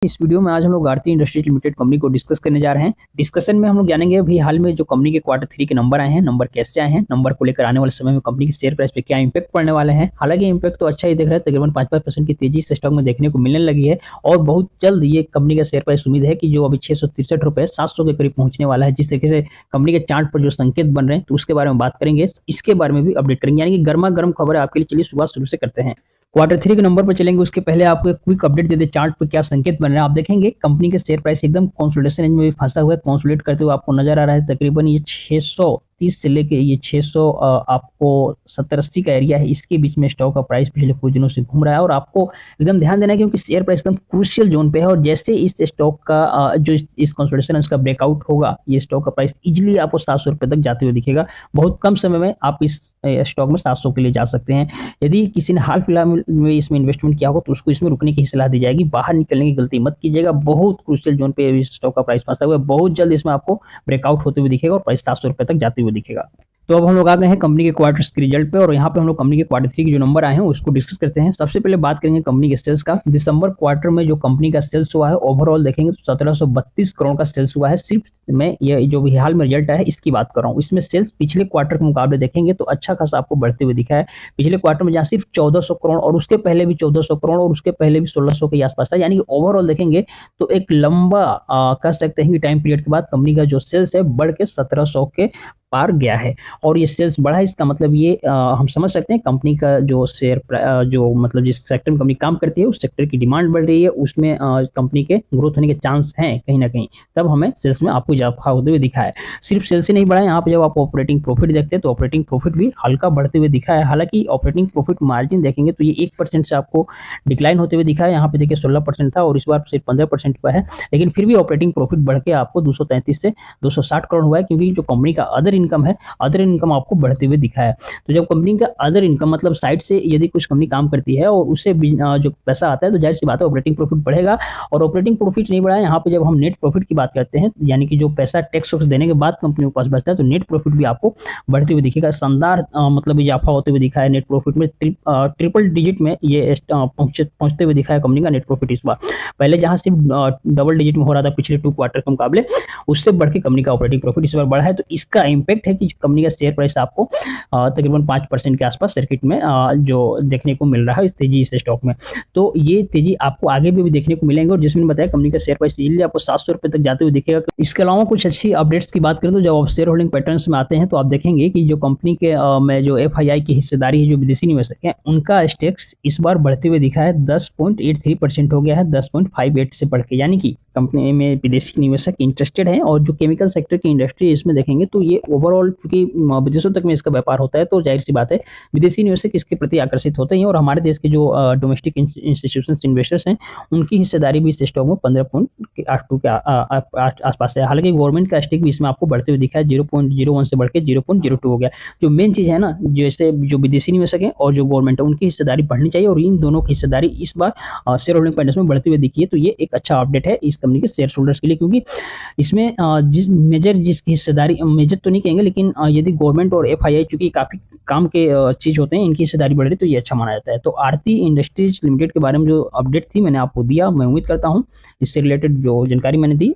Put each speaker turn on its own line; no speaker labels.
इस वीडियो में आज हम लोग आरती इंडस्ट्रीज लिमिटेड कंपनी को डिस्कस करने जा रहे हैं। डिस्कशन में हम लोग जानेंगे अभी हाल में जो कंपनी के क्वार्टर 3 के नंबर आए हैं, नंबर कैसे आए हैं, नंबर को लेकर आने वाले समय में कंपनी की शेयर प्राइस पे क्या इंपैक्ट पड़ने वाले हैं। हालांकि इंपैक्ट तो अच्छा ही दिख रहा है, तकरीबन 5% की तेजी से स्टॉक में देखने को मिलने लगी है और बहुत जल्द ये कंपनी का शेयर प्राइस उम्मीद है कि जो अभी 663 रुपए 700 के करीब पहुंचने वाला है। जिस तरीके से कंपनी के चार्ट पर जो संकेत बन रहे हैं तो उसके बारे में बात करेंगे, इसके बारे में भी अपडेट करेंगे, यानी कि गर्मा गर्म खबर है आपके लिए। चलिए शुरुआत शुरू से करते हैं। क्वार्टर 3 के नंबर पर चलेंगे, उसके पहले आपको एक क्विक अपडेट दे दे चार्ट पर क्या संकेत बन रहा है। आप देखेंगे कंपनी के शेयर प्राइस एकदम कंसोलिडेशन रेंज में भी फंसा हुआ है, कंसोलिडेट करते हुए आपको नजर आ रहा है। तकरीबन ये 630 से लेके ये 600 आपको 70-80 का एरिया है, इसके बीच में स्टॉक का प्राइस पिछले कुछ दिनों से घूम रहा है और आपको एकदम ध्यान देना है क्योंकि शेयर प्राइस एकदम क्रूशियल जोन पे है और जैसे इस स्टॉक का जो इस कंसोलिडेशन इसका ब्रेकआउट होगा, ये स्टॉक का प्राइस इजिली आपको 700 रुपए तक जाते हुए दिखेगा। बहुत कम समय में आप इस स्टॉक में 700 के लिए जा सकते हैं। यदि किसी ने हाल फिलहाल में इसमें इन्वेस्टमेंट किया हो तो उसको इसमें रुकने की सलाह दी जाएगी, बाहर निकलने की गलती मत कीजिएगा। बहुत क्रूशियल जोन पे इस स्टॉक का प्राइस फंसा हुआ है, बहुत जल्द इसमें आपको ब्रेकआउट होते हुए दिखेगा और प्राइस 700 रुपए तक जाते हुए दिखेगा। तो अब हम लोग आ गए हैं कंपनी के क्वार्टर के रिजल्ट पे और यहाँ पे हम लोग कंपनी के क्वार्टर 3 के जो नंबर आए हैं उसको डिस्कस करते हैं। सबसे पहले बात करेंगे कंपनी के सेल्स का। दिसंबर क्वार्टर में जो कंपनी का सेल्स हुआ है ओवरऑल देखेंगे तो 1732 करोड़ का सेल्स हुआ है। सिर्फ मैं ये जो भी हाल में रिजल्ट है इसकी बात कर रहा हूँ, इसमें सेल्स पिछले क्वार्टर के मुकाबले देखेंगे तो अच्छा खासा आपको बढ़ते हुए दिखा है। पिछले क्वार्टर में जहाँ सिर्फ 1400 करोड़ और उसके पहले भी 1400 करोड़ और उसके पहले भी 1600 के आसपास था, यानी कि ओवरऑल देखेंगे तो एक लंबा कह सकते हैं कि टाइम पीरियड के बाद कंपनी का जो सेल्स है बढ़ के 1700 के पार गया है और ये सेल्स बढ़ा है। इसका मतलब ये हम समझ सकते हैं कंपनी का जो शेयर जो मतलब जिस सेक्टर में कंपनी काम करती है उस सेक्टर की डिमांड बढ़ रही है, उसमें कंपनी के ग्रोथ होने के चांस हैं कहीं ना कहीं, तब हमें सेल्स में आपको इजाफा होते हुए दिखा है। सिर्फ सेल्स ही नहीं बढ़ा है, यहाँ पे जब आप ऑपरेटिंग प्रॉफिट देखते हैं तो ऑपरेटिंग प्रॉफिट भी हल्का बढ़ते हुए दिखा है। हालांकि ऑपरेटिंग प्रॉफिट मार्जिन देखेंगे तो ये 1% से आपको डिक्लाइन होते हुए दिखा है। यहाँ पे देखिए 16% था और इस बार सिर्फ 15% पर है, लेकिन फिर भी ऑपरेटिंग प्रॉफिट बढ़ के आपको 233 से 260 करोड़ हुआ है क्योंकि जो कंपनी का अदर इनकम है, अदर इनकम आपको बढ़ते हुए दिखा है। तो जब कंपनी का अदर इनकम मतलब साइड से यदि कुछ कंपनी काम करती है और उससे जो पैसा आता है तो जाहिर सी बात है ऑपरेटिंग प्रॉफिट बढ़ेगा। और ऑपरेटिंग प्रॉफिट नहीं बढ़ा है, यहाँ पे जब हम नेट प्रॉफिट की बात करते हैं यानी कि जो पैसा टैक्स देने के बाद कंपनी के पास बचता है तो नेट प्रॉफिट भी आपको बढ़ते हुए दिखेगा। शानदार मतलब इजाफा होते हुए दिखा है नेट प्रॉफिट में। ट्रिपल डिजिट में ये पहुंचते हुए दिखा है कंपनी का नेट प्रॉफिट इस बार। पहले जहां सिर्फ डबल डिजिट में हो रहा था पिछले 2 क्वार्टर के मुकाबले, उससे बढ़ के कंपनी का ऑपरेटिंग प्रॉफिट इस बार बढ़ा है। तो इसका इंपैक्ट है कि कंपनी का शेयर प्राइस आपको तकरीबन 5% के आसपास सर्किट में जो देखने को मिल रहा है इस तेजी इस स्टॉक में। तो ये तेजी आपको आगे भी देखने को मिलेंगे और जिसमें बताया कंपनी का शेयर प्राइस इजीली आपको 700 रुपए तक जाते हुए दिखेगा। इसके अलावा कुछ अच्छी अपडेट्स की बात करें तो जब आप शेयर होल्डिंग पैटर्न्स में आते हैं तो आप देखेंगे कि जो कंपनी के में जो FII की हिस्सेदारी है, जो विदेशी निवेशक है उनका स्टेक्स इस बार बढ़ते हुए दिखा है। 10.83% हो गया है 10.58 से बढ़ के, यानी कि कंपनी में विदेशी निवेशक इंटरेस्टेड है। और जो केमिकल सेक्टर की इंडस्ट्री इसमें देखेंगे तो ये ओवरऑल क्योंकि विदेशों तक में इसका व्यापार होता है तो जाहिर सी बात है विदेशी निवेशक इसके प्रति आकर्षित होते हैं और हमारे देश के जो डोमेस्टिक इंस्टीट्यूशंस इन्वेस्टर्स हैं उनकी हिस्सेदारी भी इस स्टॉक में 15.82 के आसपास है। हालांकि गवर्नमेंट का स्टेक भी इसमें आपको बढ़ते हुए दिखा है, 0.01 से बढ़ के 0.02 हो गया। जो मेन चीज है ना, जैसे जो विदेशी निवेशक है और जो गवर्नमेंट है उनकी हिस्सेदारी बढ़नी चाहिए और इन दोनों की हिस्सेदारी इस बार शेयर होल्डिंग पैटर्न्स में बढ़ती हुई दिखी है। तो ये एक अच्छा अपडेट है इस कंपनी के शेयर होल्डर्स के लिए, क्योंकि इसमें जिसकी हिस्सेदारी मेजर तो नहीं कहेंगे लेकिन यदि गवर्नमेंट और FII चूंकि काफी काम के चीज होते हैं इनकी हिस्सेदारी बढ़ रही तो ये अच्छा माना जाता है। तो आरती इंडस्ट्रीज लिमिटेड के बारे में जो अपडेट थी मैंने आपको दिया, मैं उम्मीद करता हूँ इससे रिलेटेड जो जानकारी मैंने दी